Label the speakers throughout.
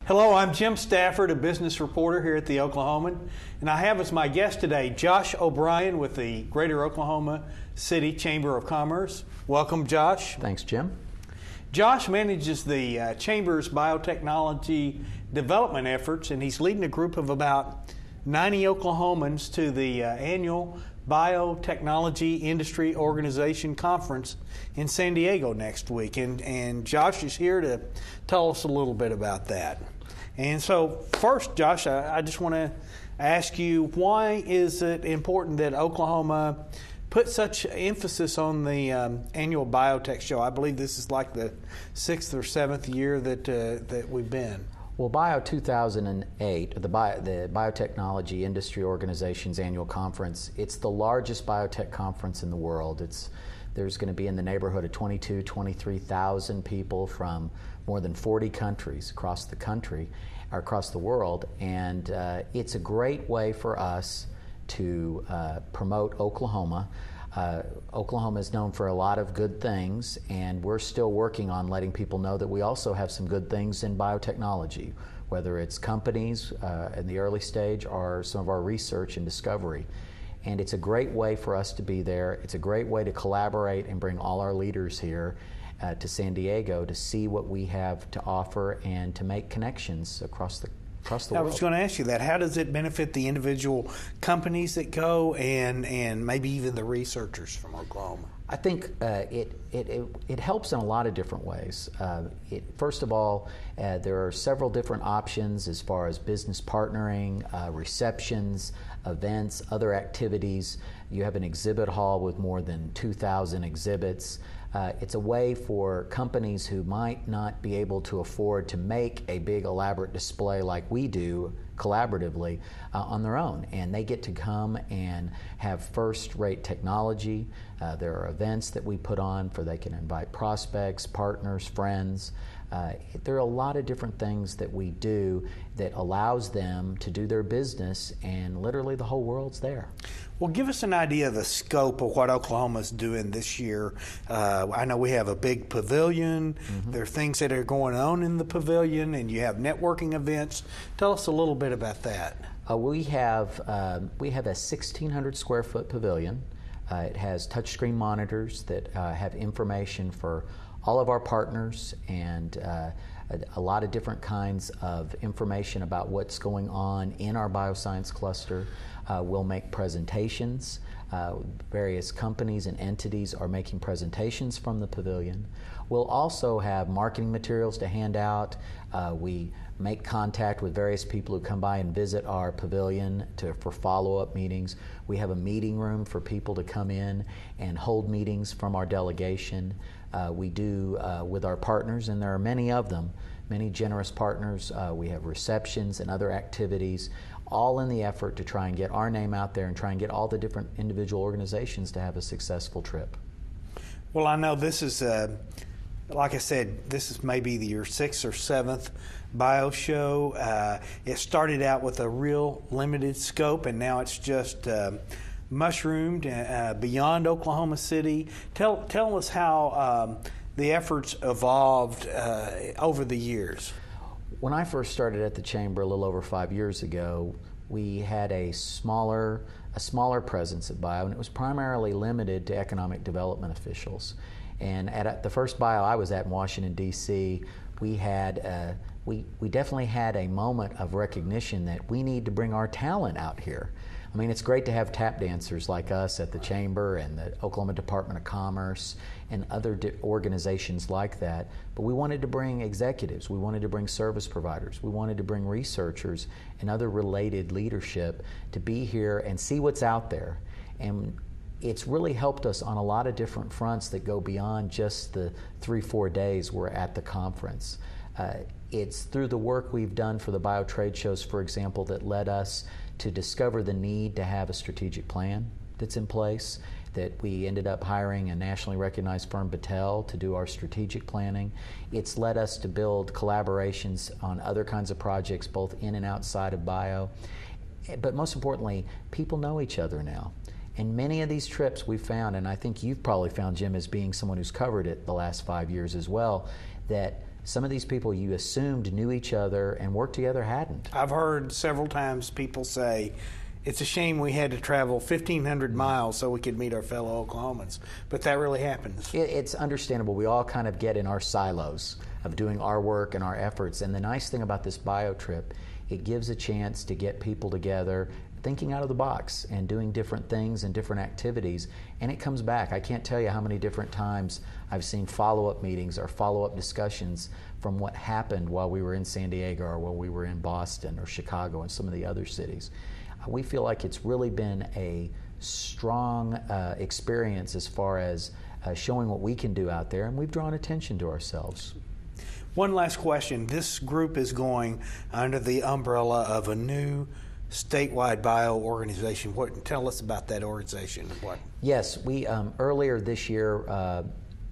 Speaker 1: Hello, I'm Jim Stafford, a business reporter here at the Oklahoman, and I have as my guest today Josh O'Brien with the Greater Oklahoma City Chamber of Commerce. Welcome, Josh.
Speaker 2: Thanks, Jim.
Speaker 1: Josh manages the Chamber's biotechnology development efforts, and he's leading a group of about 90 Oklahomans to the annual Biotechnology Industry Organization Conference in San Diego next week. And Josh is here to tell us a little bit about that. And so first, Josh, I just want to ask you, why is it important that Oklahoma put such emphasis on the annual Biotech Show? I believe this is like the 6th or 7th year that we've been.
Speaker 2: Well, Bio 2008, the Biotechnology Industry Organization's annual conference, it's the largest biotech conference in the world. There's going to be in the neighborhood of 23,000 people from more than 40 countries across the country, or across the world, and it's a great way for us to promote Oklahoma. Oklahoma is known for a lot of good things, and we're still working on letting people know that we also have some good things in biotechnology, whether it's companies in the early stage or some of our research and discovery. And it's a great way for us to be there. It's a great way to collaborate and bring all our leaders here to San Diego to see what we have to offer and to make connections across the world.
Speaker 1: I was going to ask you that. How does it benefit the individual companies that go and maybe even the researchers from Oklahoma?
Speaker 2: I think it helps in a lot of different ways. First of all, there are several different options as far as business partnering, receptions, events, other activities. You have an exhibit hall with more than 2,000 exhibits. It's a way for companies who might not be able to afford to make a big elaborate display like we do collaboratively on their own, and they get to come and have first-rate technology. There are events that we put on for they can invite prospects, partners, friends. There are a lot of different things that we do that allows them to do their business, and literally the whole world's there.
Speaker 1: Well, give us an idea of the scope of what Oklahoma's doing this year. I know we have a big pavilion. Mm-hmm. There are things that are going on in the pavilion, and you have networking events. Tell us a little bit about that.
Speaker 2: We have a 1,600 square foot pavilion. It has touchscreen monitors that have information for all of our partners and a lot of different kinds of information about what's going on in our bioscience cluster. We'll make presentations. Various companies and entities are making presentations from the pavilion. We'll also have marketing materials to hand out. We make contact with various people who come by and visit our pavilion for follow-up meetings. We have a meeting room for people to come in and hold meetings from our delegation. We do with our partners, and there are many of them, many generous partners. We have receptions and other activities, all in the effort to try and get our name out there and try and get all the different individual organizations to have a successful trip.
Speaker 1: Well, I know this is, like I said, this is maybe your 6th or 7th bio show. It started out with a real limited scope, and now it's just mushroomed beyond Oklahoma City. Tell us how the efforts evolved over the years.
Speaker 2: When I first started at the Chamber a little over 5 years ago, we had a smaller presence at Bio, and it was primarily limited to economic development officials. And at the first Bio I was at in Washington, D.C., we definitely had a moment of recognition that we need to bring our talent out here. I mean, it's great to have tap dancers like us at the Chamber and the Oklahoma Department of Commerce and other organizations like that, but we wanted to bring executives, we wanted to bring service providers, we wanted to bring researchers and other related leadership to be here and see what's out there. And it's really helped us on a lot of different fronts that go beyond just the 3-4 days we're at the conference. It's through the work we've done for the bio trade shows, for example, that led us to discover the need to have a strategic plan that's in place, that we ended up hiring a nationally recognized firm, Battelle, to do our strategic planning. It's led us to build collaborations on other kinds of projects, both in and outside of bio. But most importantly, people know each other now. And many of these trips we've found, and I think you've probably found, Jim, as being someone who's covered it the last 5 years as well, that some of these people you assumed knew each other and worked together hadn't.
Speaker 1: I've heard several times people say, it's a shame we had to travel 1,500 miles so we could meet our fellow Oklahomans. But that really happens.
Speaker 2: It's understandable. We all kind of get in our silos of doing our work and our efforts. And the nice thing about this bio trip, it gives a chance to get people together thinking out of the box and doing different things and different activities, and it comes back. I can't tell you how many different times I've seen follow-up meetings or follow-up discussions from what happened while we were in San Diego or while we were in Boston or Chicago and some of the other cities. We feel like it's really been a strong experience as far as showing what we can do out there, and we've drawn attention to ourselves.
Speaker 1: One last question. This group is going under the umbrella of a new statewide bio organization. Tell us about that organization.
Speaker 2: Yes, we earlier this year,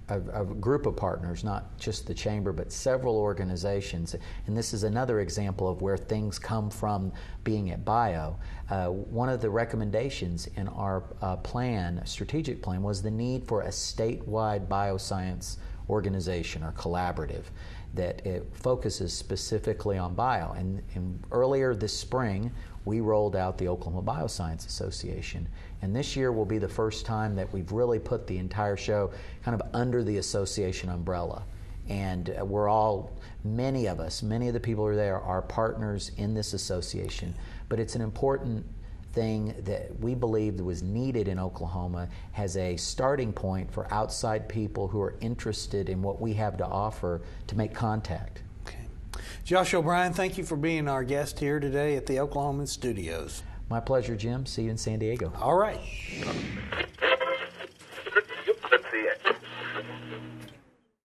Speaker 2: a group of partners, not just the Chamber, but several organizations, and this is another example of where things come from being at bio. One of the recommendations in our strategic plan, was the need for a statewide bioscience organization or collaborative that it focuses specifically on bio. And earlier this spring, we rolled out the Oklahoma Bioscience Association. And this year will be the first time that we've really put the entire show kind of under the association umbrella. And we're all, many of the people who are there are partners in this association. But it's an important thing that we believed was needed in Oklahoma as a starting point for outside people who are interested in what we have to offer to make contact.
Speaker 1: Josh O'Brien, thank you for being our guest here today at the Oklahoman Studios.
Speaker 2: My pleasure, Jim. See you in San Diego.
Speaker 1: All right.